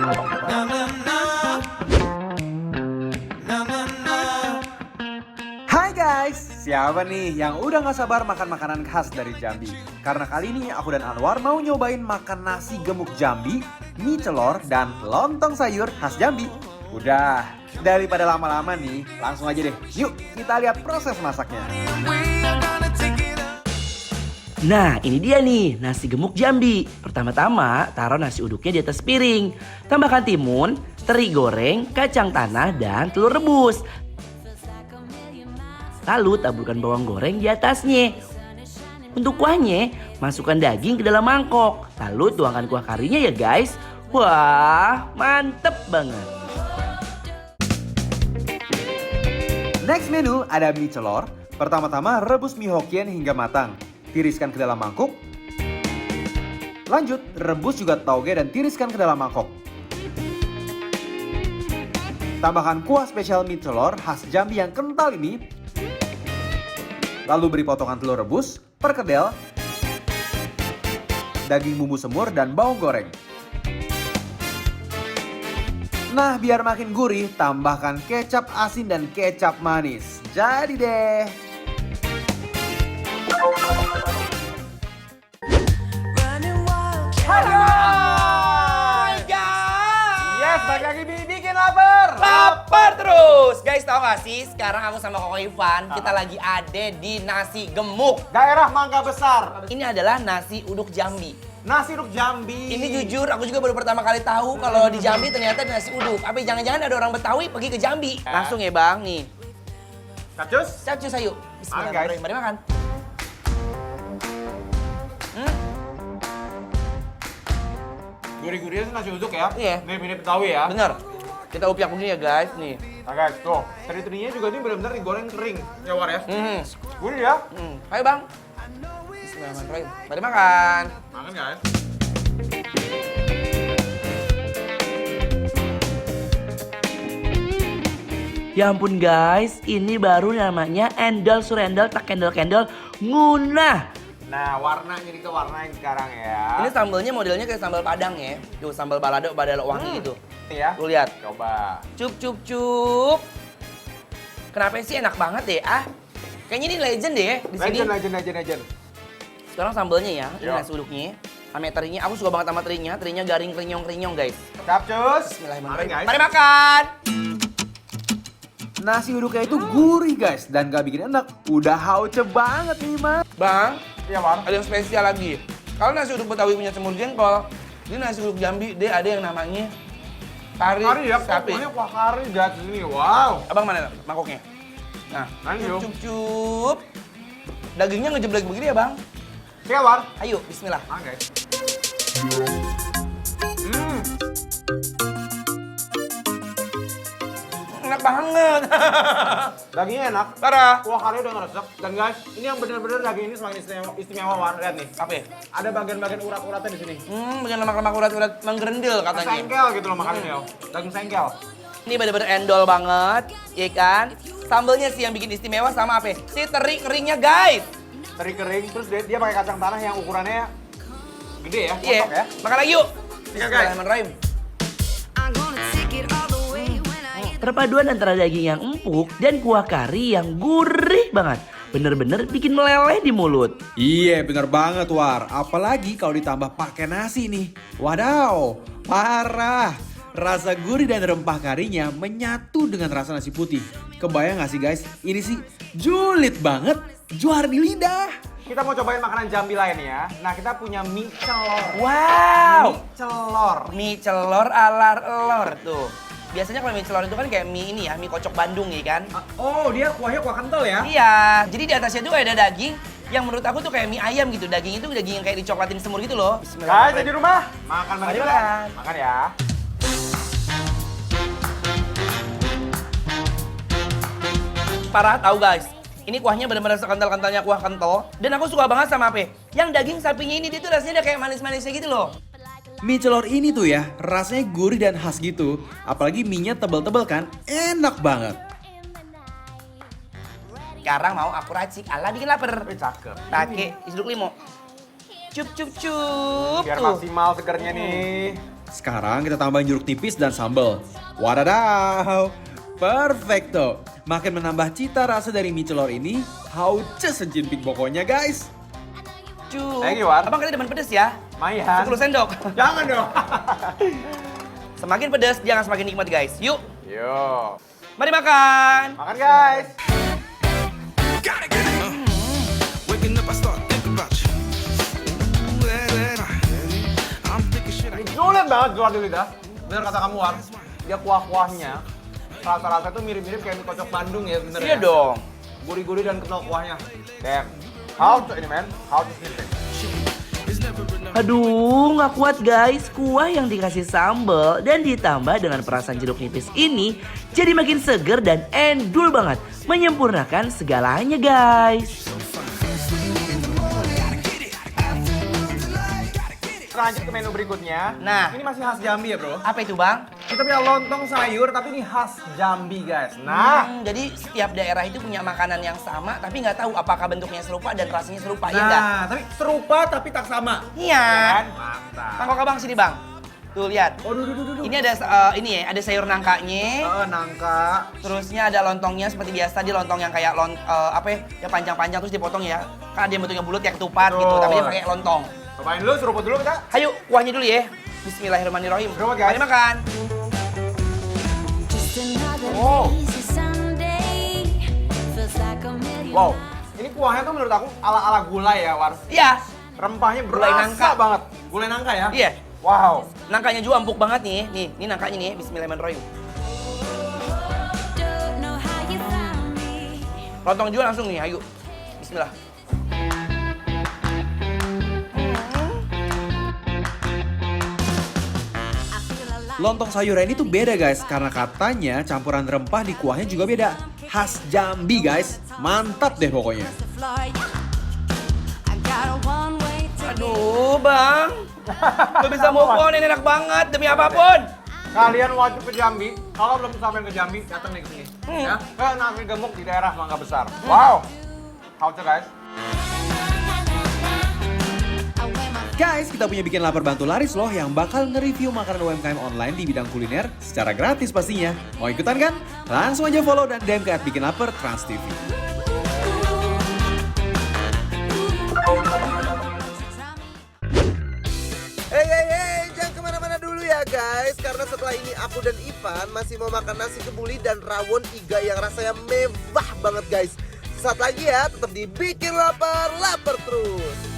Hai guys, siapa nih yang udah gak sabar makan makanan khas dari Jambi? Karena kali ini aku dan Anwar mau nyobain makan nasi gemuk Jambi, mie celor, dan lontong sayur khas Jambi. Udah, daripada lama-lama nih, langsung aja deh. Yuk, kita lihat proses masaknya. Nah, ini dia nih nasi gemuk Jambi. Pertama-tama taruh nasi uduknya di atas piring. Tambahkan timun, teri goreng, kacang tanah, dan telur rebus. Lalu taburkan bawang goreng di atasnya. Untuk kuahnya, masukkan daging ke dalam mangkok. Lalu tuangkan kuah karinya ya guys. Wah, mantep banget. Next menu ada mie celor. Pertama-tama rebus mie Hokkien hingga matang. Tiriskan ke dalam mangkuk. Lanjut, rebus juga tauge dan tiriskan ke dalam mangkok. Tambahkan kuah spesial mie celor khas Jambi yang kental ini. Lalu beri potongan telur rebus, perkedel, daging bumbu semur, dan bawang goreng. Nah, biar makin gurih, tambahkan kecap asin dan kecap manis. Jadi deh. Halo guys. Yes, balik lagi bikin lapar. Lapar terus. Guys, tahu gak sih? Sekarang aku sama Koko Ivan, kita lagi ada di nasi gemuk. Daerah Mangga Besar. Ini adalah nasi uduk Jambi. Nasi uduk Jambi. Ini jujur, aku juga baru pertama kali tahu kalau di Jambi ternyata ada nasi uduk. Apa jangan-jangan ada orang Betawi pergi ke Jambi? Langsung ya bang, nih. Capcus. Capcus ayo. Bismillahirrahmanirrahim. Mari makan. Gurih-gurihnya nasi uduk ya. Iya. Mirip-mirip Betawi ya. Bener. Kita upiak begini ya guys, nih. Nah guys, tuh. Teri-terinya juga ini benar-benar digoreng kering. Ya War ya. Gurih ya. Ayo bang. Bismillahirrahmanirrahim. Mari makan. Makan guys. Ya ampun guys, ini baru namanya endol surendol tak kendol-kendol ngunah. Nah, warnanya nih ke warna yang sekarang ya. Ini sambelnya modelnya kayak sambal Padang ya. Tuh sambal balado wangi gitu. Nih ya. Lu lihat. Coba. Cup cup cup. Kenapa sih enak banget deh Kayaknya ini legend deh di sini. Legend. Sekarang sambelnya ya, ini Yo. nasi uduknya. Sama terinya, aku suka banget sama terinya garing krinyong-krinyong guys. Capcus. Bismillahirrahmanirrahim. Makan, guys. Mari makan. Nasi uduknya itu gurih guys dan gak bikin enak. Udah hauce banget nih mas. Bang, Iya War. ada yang spesial lagi. Kalau nasi uduk Betawi punya semur jengkol, ini nasi uduk Jambi dia ada yang namanya kari, Kari ya, sapi. pokoknya kuah kari guys di sini. Wow. Abang mana mangkoknya? Nah, Lanjut. cup. Dagingnya ngejeblek begini ya bang. Iya War. Ayo, bismillah. Makan guys. Enak banget. Dagingnya enak. Parah. Kuah kari udah ngeresep. Dan guys, ini yang bener-bener daging ini semakin istimewa War. Lihat nih. Apa ya? Ada bagian-bagian urat-uratnya di sini. Bagian lemak-lemak urat-urat menggerendil katanya. Sengkel gitu loh makannya ya. Daging sengkel. Ini bener-bener endol banget, ya kan? Sambelnya sih yang bikin istimewa sama apa? Si teri keringnya guys. Teri kering, terus dia pakai kacang tanah yang ukurannya gede ya, Iya, kotak ya. makan lagi yuk. Iya, guys. Bismillahirrahmanirrahim. Perpaduan antara daging yang empuk dan kuah kari yang gurih banget. Bener-bener bikin meleleh di mulut. Iya bener banget War, apalagi kalau ditambah pakai nasi nih. Wadaw, parah. Rasa gurih dan rempah karinya menyatu dengan rasa nasi putih. Kebayang gak sih guys, ini sih julid banget, juara di lidah. Kita mau cobain makanan Jambi lain ya. Nah kita punya mie celor. Wow. Mie celor. Mie celor ala elor tuh. Biasanya kalau mie celor itu kan kayak mie ini ya, mie kocok Bandung ya kan? Oh dia kuahnya kuah kental ya? Iya, jadi di atasnya tuh ada daging yang menurut aku tuh kayak mie ayam gitu. Daging itu daging yang kayak dicoklatin semur gitu loh. Guys di rumah, makan Mari bareng. makan. Makan ya. Parah tahu guys. Ini kuahnya benar-benar sekental-kentalnya kuah kental. Dan aku suka banget sama apa? Yang daging sapinya ini dia tuh rasanya udah kayak manis-manisnya gitu loh. Mie celor ini tuh ya, rasanya gurih dan khas gitu. Apalagi mie-nya tebel-tebel kan, enak banget. Sekarang mau aku racik ala bikin lapar. Cakep. Pakai isduk limo. Cup cup cup. Biar tuh. maksimal segernya nih. Sekarang kita tambahin jeruk nipis dan sambal. Wadadaw, perfecto. Makin menambah cita rasa dari mie celor ini, hauce sejimping pokoknya guys. Cu. Thank you, War. Abang kali demen pedes ya? Mayan. 10 sendok. Jangan dong. Semakin pedes, dia akan semakin nikmat guys. Yuk, Yo. mari makan. Makan guys. Waking up, I start thinking about you. I'm thinking shit I Sulit banget keluar di lidah. Bener kata kamu, War. Dia kuah-kuahnya. Rasa-rasa itu mirip-mirip kayak mie kocok Bandung ya sebenarnya. Iya dong. Gurih-gurih dan kental kuahnya. Damn. How to ini man? How to snipping? Aduh, nggak kuat guys. Kuah yang dikasih sambal dan ditambah dengan perasan jeruk nipis ini jadi makin seger dan endul banget. Menyempurnakan segalanya guys. Lanjut ke menu berikutnya. Nah. Ini masih khas Jambi ya bro. Apa itu bang? Kita punya lontong sayur tapi ini khas Jambi guys. Nah. Jadi setiap daerah itu punya makanan yang sama, tapi nggak tahu apakah bentuknya serupa dan rasanya serupa, ya nggak? Nah, tapi serupa tapi tak sama. Iya. Kan? Mantap. Mangkok abang sini bang. Tuh lihat. Oh, duh. Ini ada ini ya, ada sayur nangkanya. Nangka. Terusnya ada lontongnya seperti biasa, dia lontong yang kayak apa ya, yang panjang-panjang terus dipotong ya. Karena dia bentuknya bulat kayak ketupat gitu, Betul. tapi dia pakai lontong. Cobain dulu, seruput dulu kita. Ayo, kuahnya dulu ya. Bismillahirrahmanirrahim. Seruput, guys. Mari makan. Oh. Wow, ini kuahnya tuh menurut aku ala-ala gulai ya, War. Iya. Rempahnya Gulai berasa nangka. banget. Gulai nangka ya? Iya. Wow. Nangkanya juga empuk banget nih. Nih, ini nangkanya nih. Bismillahirrahmanirrahim. Lontong juga langsung nih, ayo. Bismillah. Lontong sayuran ini tuh beda guys, karena katanya campuran rempah di kuahnya juga beda. Khas Jambi guys, mantap deh pokoknya. Aduh, Bang. Lu bisa move on, ini enak banget demi apapun. Kalian wajib ke Jambi. Kalau belum sampai ke Jambi, datang nih ke sini. Ya, ke Nasi Gemuk di daerah Mangga Besar. Wow. How to guys? Guys, kita punya bikin lapar bantu laris loh yang bakal nge-review makanan UMKM online di bidang kuliner secara gratis pastinya. Mau ikutan kan? Langsung aja follow dan DM ke @bikinlaper Trans TV. Hey, jangan kemana-mana dulu ya guys. Karena setelah ini aku dan Ivan masih mau makan nasi kebuli dan rawon iga yang rasanya mewah banget guys. Saat lagi ya, tetap dibikin lapar, lapar terus.